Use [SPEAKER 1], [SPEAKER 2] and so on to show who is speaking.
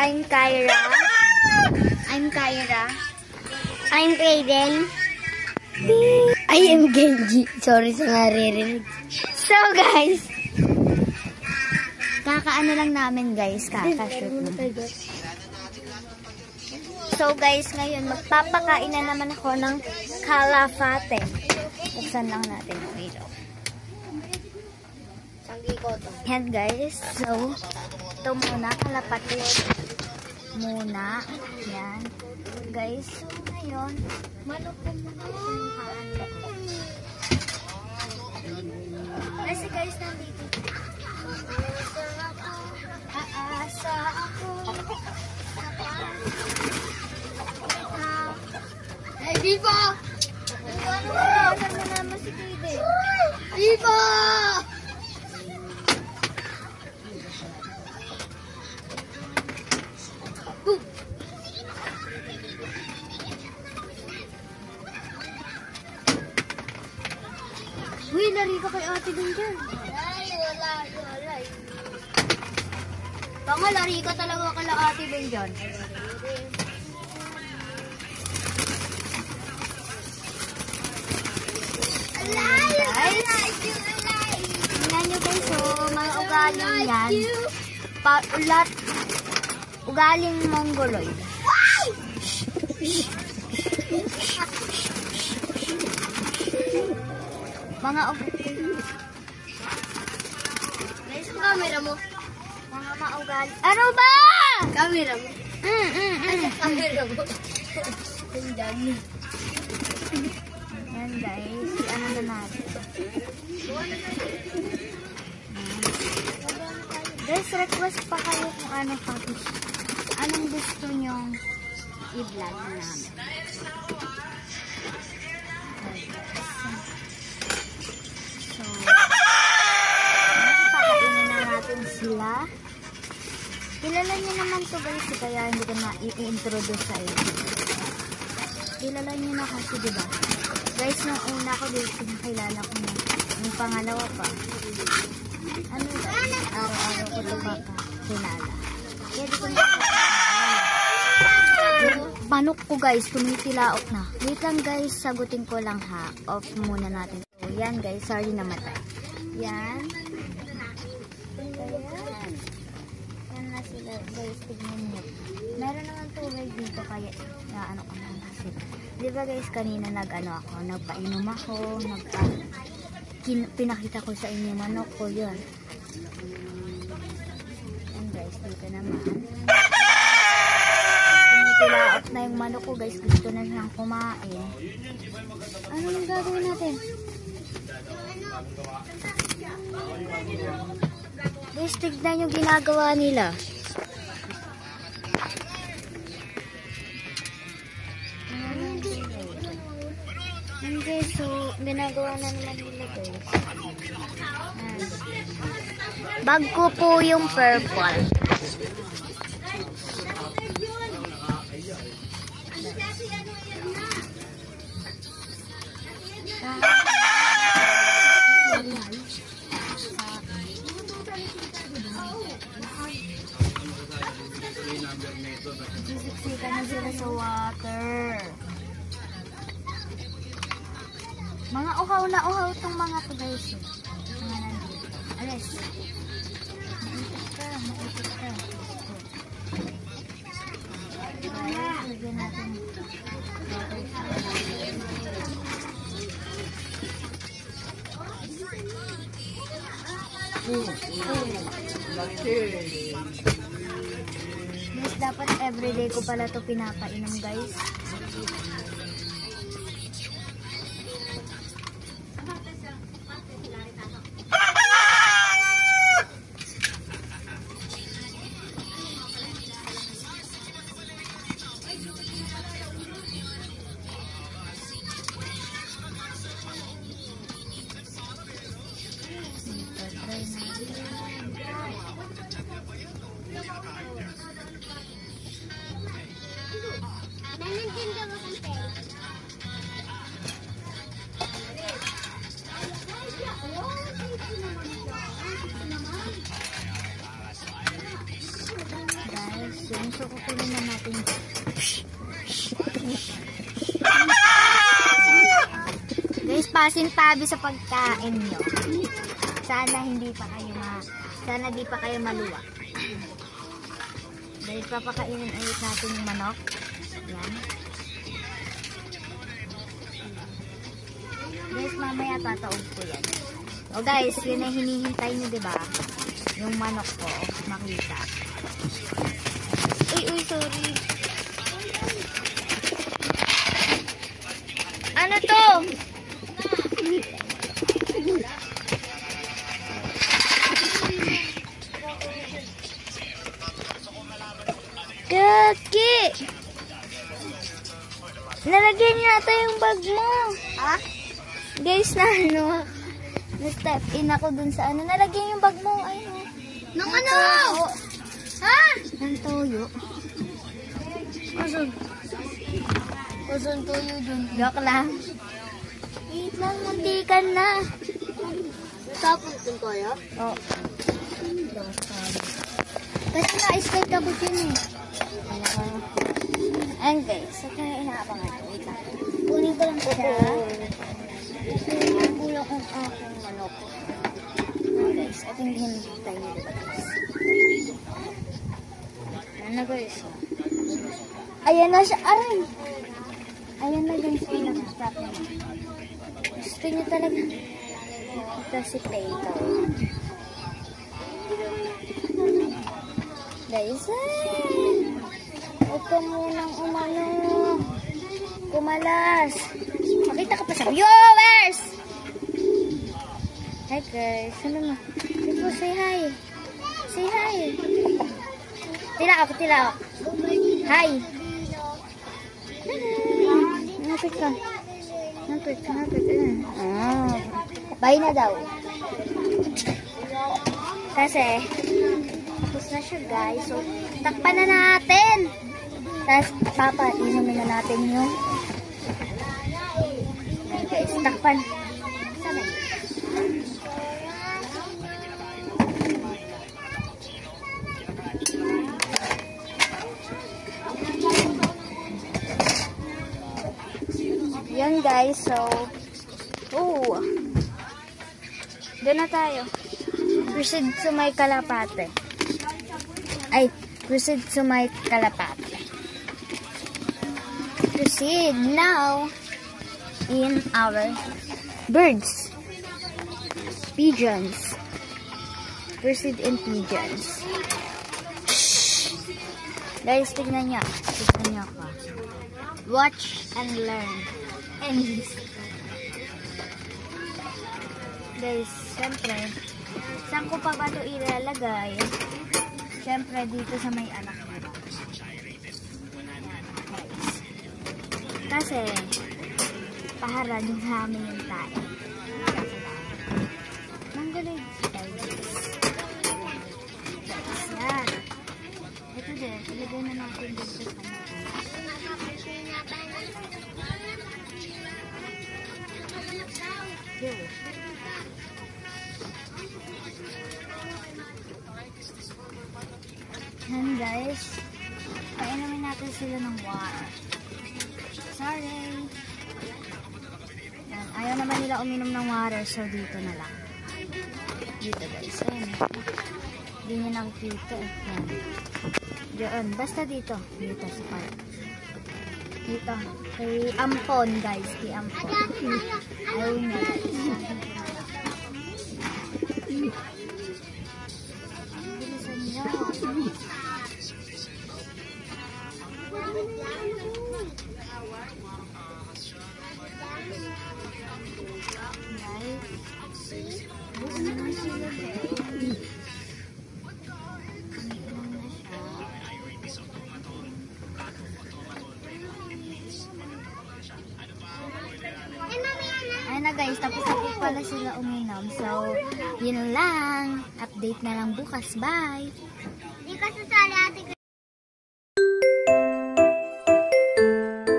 [SPEAKER 1] I'm Kyra. I'm Kyra.
[SPEAKER 2] I'm Aiden.
[SPEAKER 1] I am Genji. Sorry sa naririnig. So guys, kakaano lang namin guys, kakashoot na. So guys, ngayon magpapakain na naman ako ng kalafate. Buksan lang natin yung ilaw. Yan guys, so ito muna, kalapate muna. Yan guys, so ngayon manok po muna yung kaano. Kasi guys, nandito aasa ako.
[SPEAKER 2] Hey, Viva!
[SPEAKER 1] Ano mo naman si Kide?
[SPEAKER 2] Viva!
[SPEAKER 1] Uy, lari ka kay ate din dyan.
[SPEAKER 2] Wala.
[SPEAKER 1] Baka lari ka talaga kala ate din dyan. Tingnan nyo guys, so, mga ugaling yan. Paulat. Ugaling mongoloid. Mga
[SPEAKER 2] Guys, ang camera mo.
[SPEAKER 1] mga maugaling. Ano ba?
[SPEAKER 2] Camera mo. Camera mo. Ang dami.
[SPEAKER 1] Yan guys, ano na natin. Guys, request pa kayo kung anong gusto nyong i-vlog namin. So, pakainin na natin sila. Kilala niyo naman to guys, kaya hindi ko na i-introduce sa inyo. Kilala niyo na kasi, diba? Guys, nung una ko guys, pinakilala ko na. Yung pangalawa pa. Ano guys, araw-araw ko ito kilala. Kaya di ko na manok ko guys, tumitilaok na. Wait lang guys, sagutin ko lang ha. Off muna natin. So, yan guys, sorry namatay. Yan. Yan na sila guys, tignan nyo. Meron naman tubig dito kaya ano ko na sila. Diba guys, kanina nagpainom ako, pinakita ko sa inyo manok ko yun. Yan guys, dito naman. Tumitilaok na yung manok ko guys, gusto na siyang kumain. Ano yung gagawin natin? Guys, tignan yung ginagawa nila. Okay, so, ginagawa na naman nila guys. Bag ko po yung purple. Sisiksikan na sila sa water. Mga uhaw na uhaw itong mga to guys. Mga nandito. Alis. Maikot ka. Ayan, lagyan natin. Guys, dapat everyday ko pala to pinapainom guys.
[SPEAKER 2] Nandiyan daw ang pera.
[SPEAKER 1] pasintabi sa pagkain nyo. Sana di pa kayo maluwa. Dahil papakainin ulit natin yung manok. Yan. Guys, mamaya tataog ko yan. O guys, yun ay hinihintay nyo, diba? Yung manok ko, makita. Uy, sorry. Ano to? Kaki! Nalagyan niya ata yung bag mo.
[SPEAKER 2] Ha?
[SPEAKER 1] Guys, na-step in ako dun sa ano. Nalagyan yung bag mo. Ayun.
[SPEAKER 2] Nung ano? Ha?
[SPEAKER 1] Ang toyo.
[SPEAKER 2] Kusun tuyo dun.
[SPEAKER 1] Joke lang. Wait lang, muntikan na.
[SPEAKER 2] Tapos dun kaya?
[SPEAKER 1] Oh. Kasi na-escape ka ba yun eh. And guys, sa kaya inaabangan. Wait lang. Kunin ko lang siya. Kulang ang aking manok. And guys, at hindi hinintay nyo diba guys? Ano guys? Ayan na siya. Aray! Ayan na guys. Ayan na. Stop na. Gusto nyo talaga. Ito si Peito. Guys, huwag ka munang kumalas. Makita ka pa sa viewers! Hi guys, ano mo? Sige, say hi. Say hi. Tilaok. Hi. Napit ka. Bye na daw. Kasi, tapos na siya guys. So, takpan na natin. Tapos, inumin na natin yung guys, takpan. Yan guys, so doon na tayo. Proceed sa may kalapate. Proceed sa may kalapate. Proceed now in our birds. Pigeons. Proceed in pigeons. Shh. Guys, tignan niyo. Tignan niyo ako. Watch and learn. English. Guys, syempre, saan ko pa ba ito ilalagay? Syempre, dito sa may anak ko. Guys. Kasi, paharad yung namin yung tayo. Manggalig. Guys, yan. Ito din, ilagay na natin dito sa anak. Yan guys, painumin natin sila ng water. Sorry. Yan. Ayaw naman nila uminom ng water, so dito na lang. Dito guys, ayan. Hindi nyo nakikita eh. Yan. Diyan, basta dito. Dito sa park. Dito. Kay Ampon guys, kay Ampon. Ayun na guys. Bilisan nyo. Ayun na guys, tapos na po pala sila uminom. So, yun lang. Update na lang bukas. Bye!
[SPEAKER 2] Di ka sasali